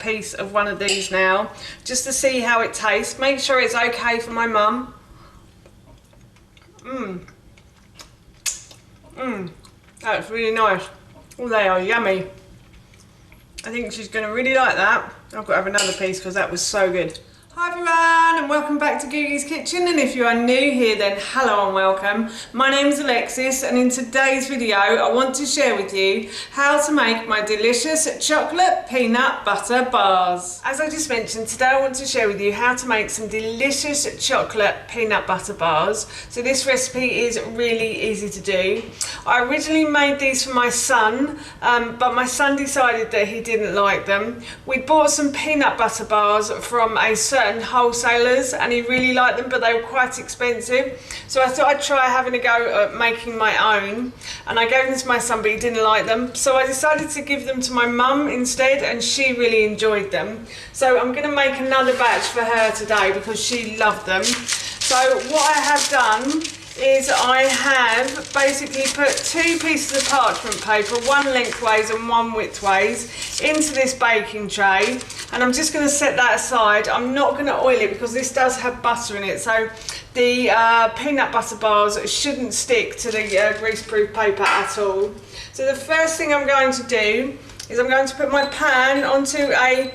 piece of one of these now, just to see how it tastes. Make sure it's okay for my mum. That's really nice. Oh, they are yummy. I think she's going to really like that. I've got to have another piece because that was so good. Hi everyone and welcome back to Googie's Kitchen, and if you are new here then hello and welcome. My name is Alexis, and in today's video I want to share with you how to make my delicious chocolate peanut butter bars. As I just mentioned, today I want to share with you how to make some delicious chocolate peanut butter bars. So this recipe is really easy to do. I originally made these for my son, but my son decided that he didn't like them. We bought some peanut butter bars from a certain wholesalers and he really liked them, but they were quite expensive, so I thought I'd try having a go at making my own, and I gave them to my son but he didn't like them, so I decided to give them to my mum instead, and she really enjoyed them. So I'm going to make another batch for her today because she loved them. So what I have done is I have basically put 2 pieces of parchment paper, one lengthways and one widthways, into this baking tray, and I'm just going to set that aside. I'm not going to oil it because this does have butter in it, so the peanut butter bars shouldn't stick to the greaseproof paper at all. So the first thing I'm going to do is I'm going to put my pan onto a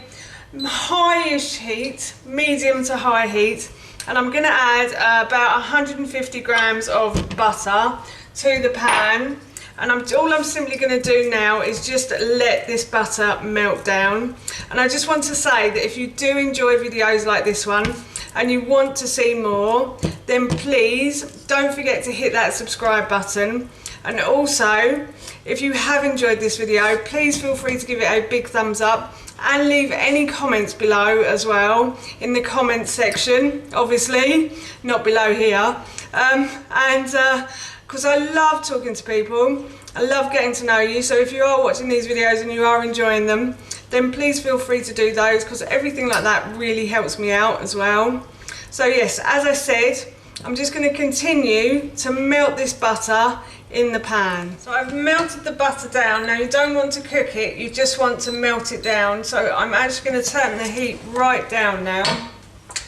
high-ish heat, medium to high heat, and I'm going to add about 150 grams of butter to the pan, and all I'm simply going to do now is just let this butter melt down. And I just want to say that if you do enjoy videos like this one and you want to see more, then please don't forget to hit that subscribe button, and also if you have enjoyed this video, please feel free to give it a big thumbs up and leave any comments below as well in the comments section, obviously not below here, because I love talking to people, I love getting to know you. So if you are watching these videos and you are enjoying them, then please feel free to do those, because everything like that really helps me out as well. So yes, as I said, I'm just going to continue to melt this butter in the pan. So I've melted the butter down. Now you don't want to cook it, you just want to melt it down. So I'm actually going to turn the heat right down now.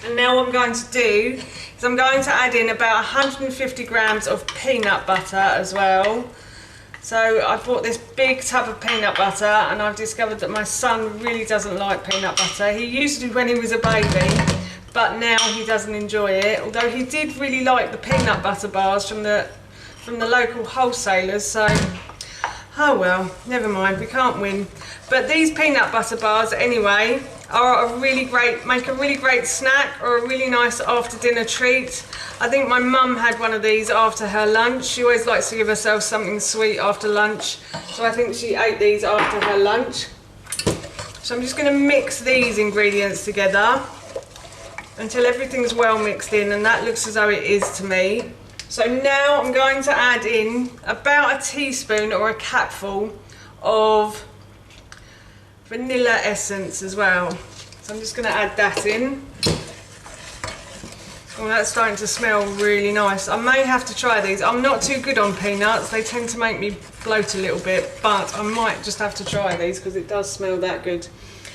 And now what I'm going to do is I'm going to add in about 150 grams of peanut butter as well. So I bought this big tub of peanut butter, and I've discovered that my son really doesn't like peanut butter. He used to when he was a baby, but now he doesn't enjoy it, although he did really like the peanut butter bars from the local wholesalers. So oh well, never mind, we can't win. But these peanut butter bars anyway are make a really great snack or a really nice after dinner treat. I think my mum had one of these after her lunch. She always likes to give herself something sweet after lunch, so I think she ate these after her lunch. So I'm just going to mix these ingredients together until everything's well mixed in, and that looks as though it is to me. So now I'm going to add in about a teaspoon or a capful of vanilla essence as well. So I'm just going to add that in. Oh, that's starting to smell really nice. I may have to try these. I'm not too good on peanuts. They tend to make me bloat a little bit, but I might just have to try these because it does smell that good.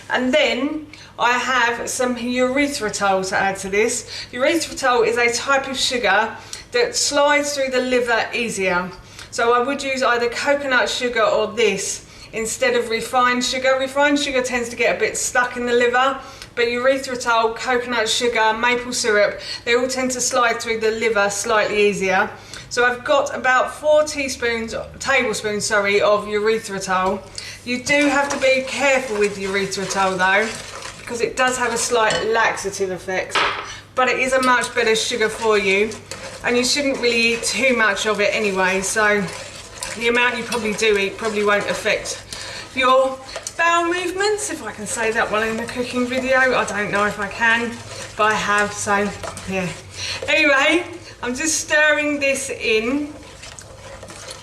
And then I have some erythritol to add to this. Erythritol is a type of sugar that slides through the liver easier. So I would use either coconut sugar or this instead of refined sugar. Refined sugar tends to get a bit stuck in the liver, but erythritol, coconut sugar, maple syrup, they all tend to slide through the liver slightly easier. So I've got about 4 tablespoons of erythritol. You do have to be careful with erythritol though, because it does have a slight laxative effect, but it is a much better sugar for you, and you shouldn't really eat too much of it anyway, so the amount you probably do eat probably won't affect your bowel movements, if I can say that while in a cooking video. I don't know if I can, but I have, so yeah. Anyway, I'm just stirring this in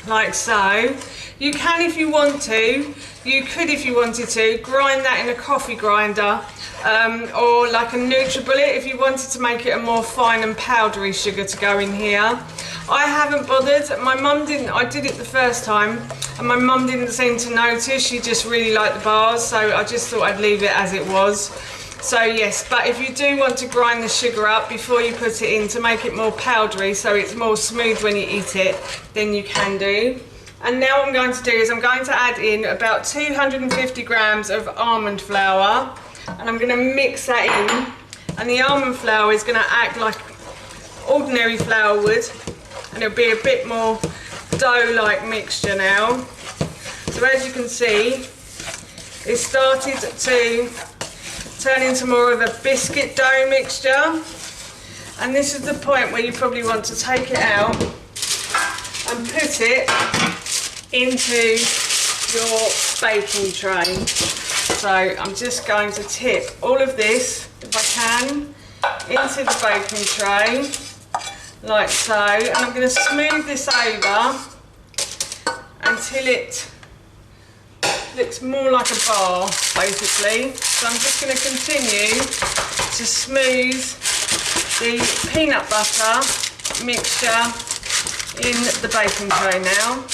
like so. You can, if you want to, you could, if you wanted to, grind that in a coffee grinder, or like a NutriBullet if you wanted to make it a more fine and powdery sugar to go in here. I haven't bothered. My mum didn't. I did it the first time and my mum didn't seem to notice. She just really liked the bars, so I just thought I'd leave it as it was. So yes, but if you do want to grind the sugar up before you put it in to make it more powdery so it's more smooth when you eat it, then you can do. And now what I'm going to do is I'm going to add in about 250 grams of almond flour, and I'm going to mix that in. And the almond flour is going to act like ordinary flour would, and it'll be a bit more dough-like mixture now. So as you can see, it started to turn into more of a biscuit dough mixture, and this is the point where you probably want to take it out and put it into your baking tray. So I'm just going to tip all of this, if I can, into the baking tray like so, and I'm going to smooth this over until it looks more like a bar basically. So I'm just going to continue to smooth the peanut butter mixture in the baking tray now.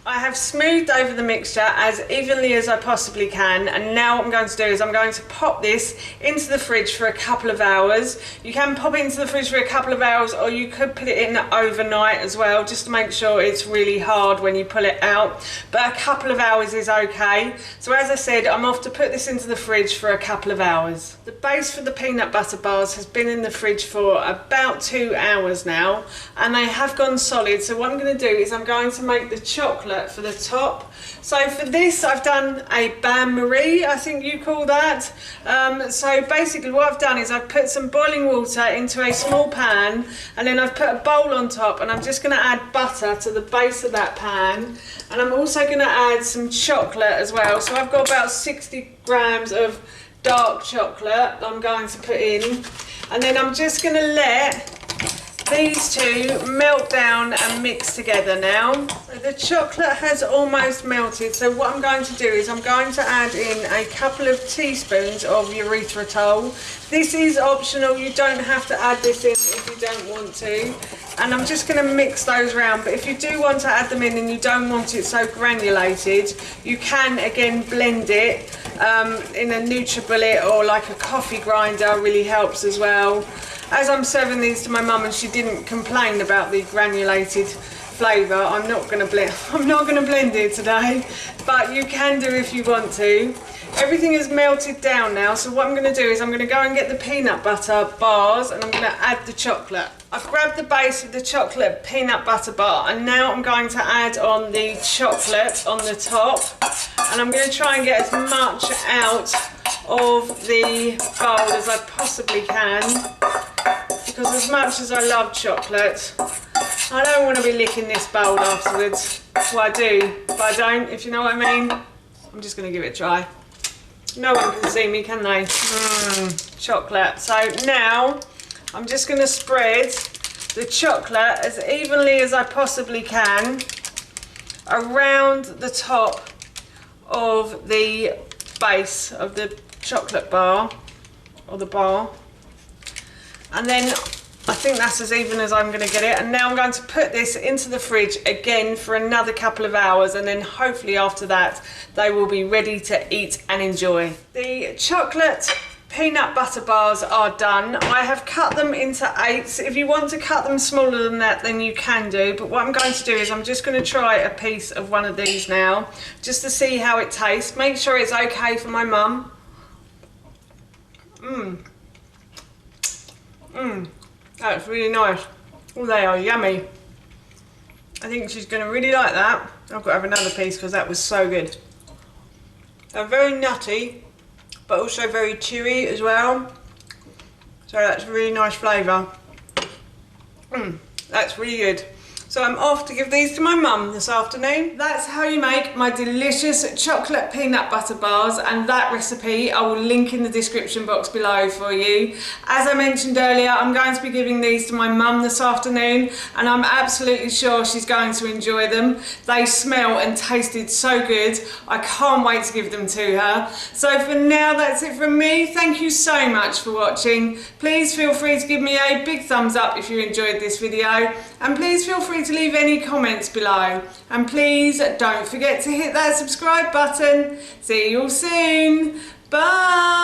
I have smoothed over the mixture as evenly as I possibly can, and now what I'm going to do is I'm going to pop this into the fridge for a couple of hours. You can pop it into the fridge for a couple of hours, or you could put it in overnight as well, just to make sure it's really hard when you pull it out, but a couple of hours is okay. So as I said, I'm off to put this into the fridge for a couple of hours. The base for the peanut butter bars has been in the fridge for about 2 hours now, and they have gone solid. So what I'm going to do is I'm going to make the chocolate for the top. So for this I've done a bain-marie, I think you call that. So basically what I've done is I've put some boiling water into a small pan, and then I've put a bowl on top, and I'm just going to add butter to the base of that pan, and I'm also going to add some chocolate as well. So I've got about 60 grams of dark chocolate that I'm going to put in, and then I'm just going to let these two melt down and mix together now. So the chocolate has almost melted, so what I'm going to do is I'm going to add in a couple of teaspoons of erythritol. This is optional, you don't have to add this in if you don't want to. And I'm just going to mix those around, but if you do want to add them in and you don't want it so granulated, you can again blend it in a NutriBullet or like a coffee grinder, really helps as well. As I'm serving these to my mum and she didn't complain about the granulated flavour, I'm not going to blend it today, but you can do if you want to. Everything is melted down now, so what I'm going to do is I'm going to go and get the peanut butter bars, and I'm going to add the chocolate. I've grabbed the base of the chocolate peanut butter bar, and now I'm going to add on the chocolate on the top, and I'm going to try and get as much out of the bowl as I possibly can, because as much as I love chocolate, I don't want to be licking this bowl afterwards. Well, I do, but I don't, if you know what I mean. I'm just going to give it a try. No one can see me, can they? Chocolate. So now I'm just going to spread the chocolate as evenly as I possibly can around the top of the base of the chocolate bar, or the bar, and then I think that's as even as I'm going to get it. And now I'm going to put this into the fridge again for another couple of hours, and then hopefully after that they will be ready to eat and enjoy. The chocolate peanut butter bars are done. I have cut them into 8s. If you want to cut them smaller than that, then you can do, but what I'm going to do is I'm just going to try a piece of one of these now, just to see how it tastes. Make sure it's okay for my mum. That's really nice. Oh, they are yummy. I think she's going to really like that. I've got to have another piece because that was so good. They're very nutty, but also very chewy as well. So that's a really nice flavour. That's really good. So I'm off to give these to my mum this afternoon. That's how you make my delicious chocolate peanut butter bars, and that recipe I will link in the description box below for you. As I mentioned earlier, I'm going to be giving these to my mum this afternoon, and I'm absolutely sure she's going to enjoy them. They smell and tasted so good. I can't wait to give them to her. So for now, that's it from me. Thank you so much for watching. Please feel free to give me a big thumbs up if you enjoyed this video, and please feel free to leave any comments below, and please don't forget to hit that subscribe button. See you all soon. Bye.